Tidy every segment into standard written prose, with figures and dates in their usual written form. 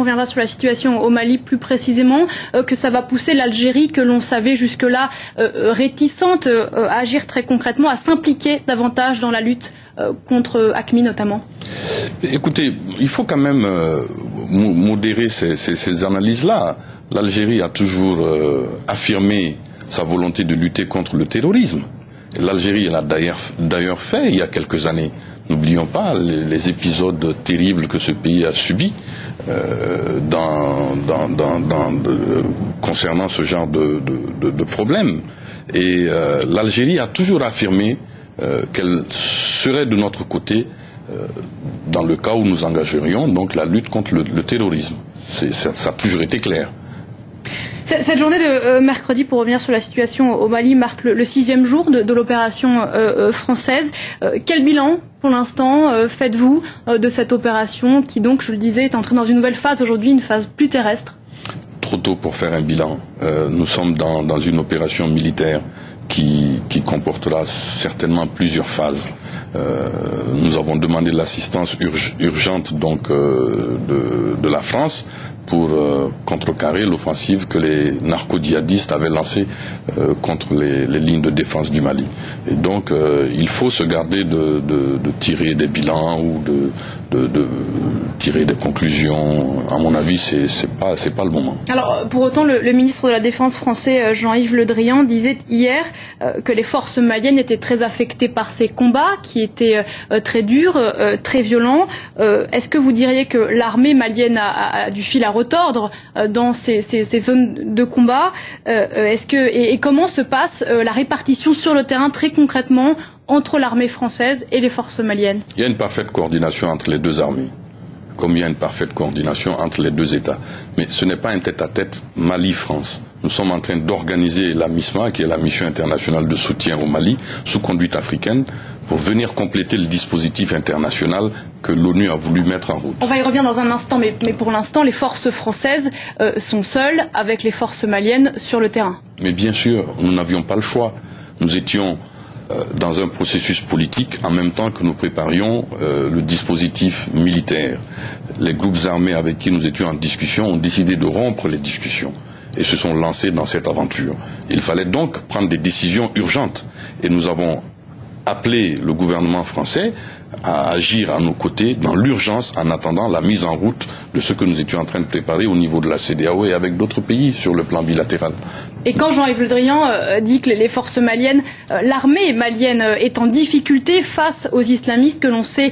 on reviendra sur la situation au Mali plus précisément, que ça va pousser l'Algérie, que l'on savait jusque-là réticente à agir très concrètement, à s'impliquer davantage dans la lutte contre AQMI notamment? Écoutez, il faut quand même modérer ces analyses-là. L'Algérie a toujours affirmé sa volonté de lutter contre le terrorisme. L'Algérie l'a d'ailleurs fait il y a quelques années. N'oublions pas les épisodes terribles que ce pays a subis concernant ce genre de problème. Et l'Algérie a toujours affirmé qu'elle serait de notre côté dans le cas où nous engagerions donc la lutte contre le terrorisme. Ça a toujours été clair. Cette journée de mercredi, pour revenir sur la situation au Mali, marque le 6e jour de l'opération française. Quel bilan, pour l'instant, faites-vous de cette opération qui, donc, je le disais, est entrée dans une nouvelle phase aujourd'hui, une phase plus terrestre? Trop tôt pour faire un bilan. Nous sommes dans une opération militaire qui comportera certainement plusieurs phases. Nous avons demandé l'assistance urgente donc de la France pour contrecarrer l'offensive que les narco-djihadistes avaient lancée contre les lignes de défense du Mali. Et donc il faut se garder de tirer des bilans ou de tirer des conclusions. À mon avis, c'est pas le moment. Alors, pour autant, le ministre de la Défense français, Jean-Yves Le Drian, disait hier que les forces maliennes étaient très affectées par ces combats, qui étaient très durs, très violents. Est-ce que vous diriez que l'armée malienne a du fil à retordre dans ces zones de combat? Et comment se passe la répartition sur le terrain très concrètement entre l'armée française et les forces maliennes? Il y a une parfaite coordination entre les deux armées, comme il y a une parfaite coordination entre les deux États. Mais ce n'est pas un tête-à-tête Mali-France. Nous sommes en train d'organiser la MISMA, qui est la mission internationale de soutien au Mali, sous conduite africaine, pour venir compléter le dispositif international que l'ONU a voulu mettre en route. On va y revenir dans un instant, mais pour l'instant, les forces françaises sont seules avec les forces maliennes sur le terrain. Mais bien sûr, nous n'avions pas le choix. Nous étions dans un processus politique en même temps que nous préparions le dispositif militaire. Les groupes armés avec qui nous étions en discussion ont décidé de rompre les discussions et se sont lancés dans cette aventure. Il fallait donc prendre des décisions urgentes et nous avons appelé le gouvernement français à agir à nos côtés dans l'urgence en attendant la mise en route de ce que nous étions en train de préparer au niveau de la CEDEAO et avec d'autres pays sur le plan bilatéral. Et quand Jean-Yves Le Drian dit que les forces maliennes, l'armée malienne est en difficulté face aux islamistes que l'on sait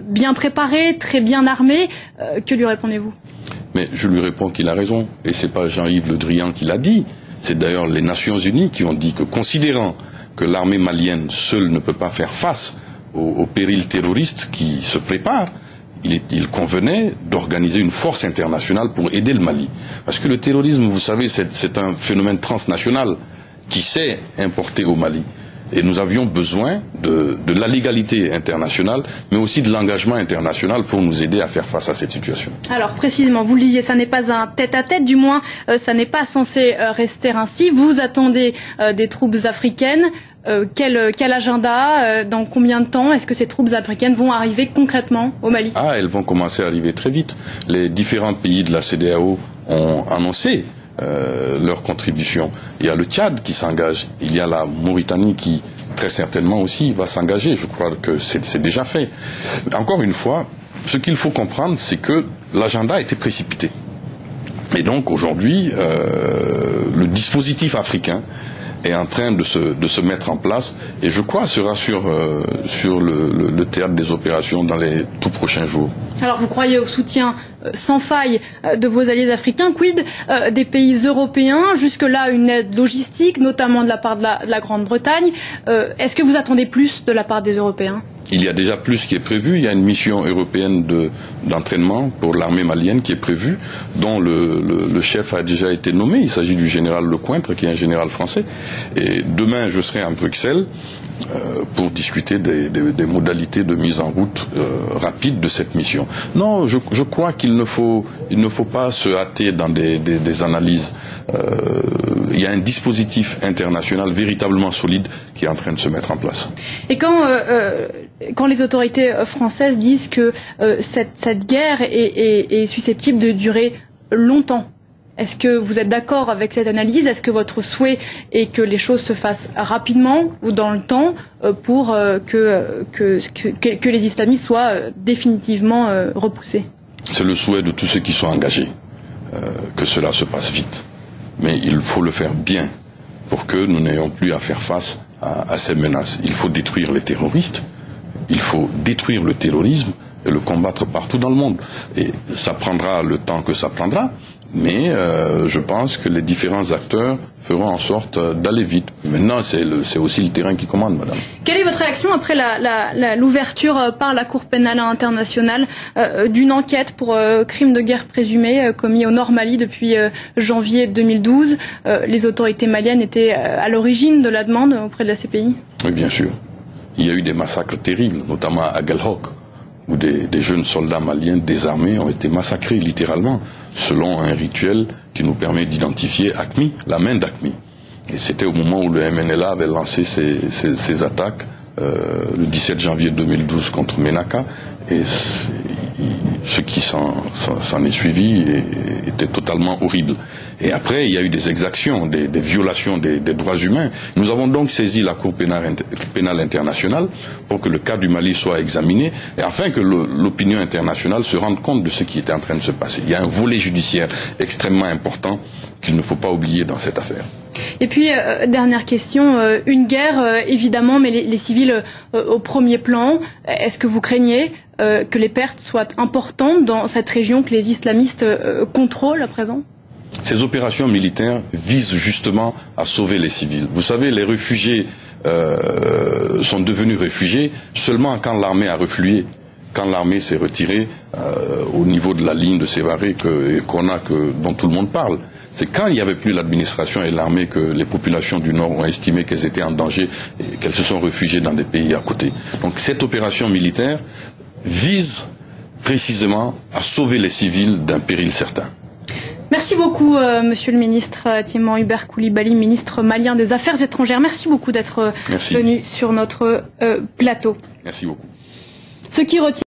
bien préparés, très bien armés, que lui répondez-vous? Mais je lui réponds qu'il a raison, et c'est pas Jean-Yves Le Drian qui l'a dit, c'est d'ailleurs les Nations Unies qui ont dit que, considérant que l'armée malienne seule ne peut pas faire face au péril terroriste qui se prépare, il convenait d'organiser une force internationale pour aider le Mali. Parce que le terrorisme, vous savez, c'est un phénomène transnational qui s'est importé au Mali. Et nous avions besoin de la légalité internationale, mais aussi de l'engagement international pour nous aider à faire face à cette situation. Alors précisément, vous le disiez, ça n'est pas un tête-à-tête, du moins ça n'est pas censé rester ainsi. Vous attendez des troupes africaines. Quel agenda, dans combien de temps est-ce que ces troupes africaines vont arriver concrètement au Mali? Elles vont commencer à arriver très vite. Les différents pays de la CEDEAO ont annoncé leur contribution. Il y a le Tchad qui s'engage, il y a la Mauritanie qui très certainement aussi va s'engager. Je crois que c'est déjà fait. Mais encore une fois, ce qu'il faut comprendre, c'est que l'agenda a été précipité. Et donc aujourd'hui, le dispositif africain est en train de se mettre en place et je crois sera sur le théâtre des opérations dans les tout prochains jours. Alors vous croyez au soutien sans faille de vos alliés africains, quid des pays européens, jusque-là une aide logistique, notamment de la part de la Grande-Bretagne. Est-ce que vous attendez plus de la part des Européens? Il y a déjà plus qui est prévu. Il y a une mission européenne d'entraînement pour l'armée malienne qui est prévue, dont le chef a déjà été nommé. Il s'agit du général Lecointre, qui est un général français. Et demain, je serai à Bruxelles pour discuter des modalités de mise en route rapide de cette mission. Non, je crois qu'il ne faut pas se hâter dans des analyses. Il y a un dispositif international véritablement solide qui est en train de se mettre en place. Et quand quand les autorités françaises disent que cette guerre est susceptible de durer longtemps, est-ce que vous êtes d'accord avec cette analyse? Est-ce que votre souhait est que les choses se fassent rapidement ou dans le temps pour que les islamistes soient définitivement repoussés? C'est le souhait de tous ceux qui sont engagés, que cela se passe vite. Mais il faut le faire bien pour que nous n'ayons plus à faire face à ces menaces. Il faut détruire les terroristes, il faut détruire le terrorisme et le combattre partout dans le monde. Et ça prendra le temps que ça prendra, mais je pense que les différents acteurs feront en sorte d'aller vite. Maintenant, c'est aussi le terrain qui commande, madame. Quelle est votre réaction après l'ouverture par la Cour pénale internationale d'une enquête pour crimes de guerre présumés commis au Nord Mali depuis janvier 2012? Les autorités maliennes étaient à l'origine de la demande auprès de la CPI? Oui, bien sûr. Il y a eu des massacres terribles, notamment à Aguelhok, où des jeunes soldats maliens désarmés ont été massacrés littéralement, selon un rituel qui nous permet d'identifier AQMI, la main d'AQMI. Et c'était au moment où le MNLA avait lancé ses attaques le 17 janvier 2012 contre Ménaka, et ce qui s'en est suivi était totalement horrible. Et après, il y a eu des exactions, des violations des droits humains. Nous avons donc saisi la Cour pénale internationale pour que le cas du Mali soit examiné, et afin que l'opinion internationale se rende compte de ce qui était en train de se passer. Il y a un volet judiciaire extrêmement important qu'il ne faut pas oublier dans cette affaire. Et puis, dernière question, une guerre, évidemment, mais les civils au premier plan. Est-ce que vous craignez que les pertes soient importantes dans cette région que les islamistes contrôlent à présent? Ces opérations militaires visent justement à sauver les civils. Vous savez, les réfugiés sont devenus réfugiés seulement quand l'armée a reflué, quand l'armée s'est retirée au niveau de la ligne de Sévaré dont tout le monde parle. C'est quand il n'y avait plus l'administration et l'armée que les populations du Nord ont estimé qu'elles étaient en danger et qu'elles se sont réfugiées dans des pays à côté. Donc cette opération militaire vise précisément à sauver les civils d'un péril certain. Merci beaucoup, Monsieur le ministre Thiéman Hubert Coulibaly, ministre malien des Affaires étrangères. Merci beaucoup d'être venu sur notre plateau. Merci beaucoup. Ce qui retient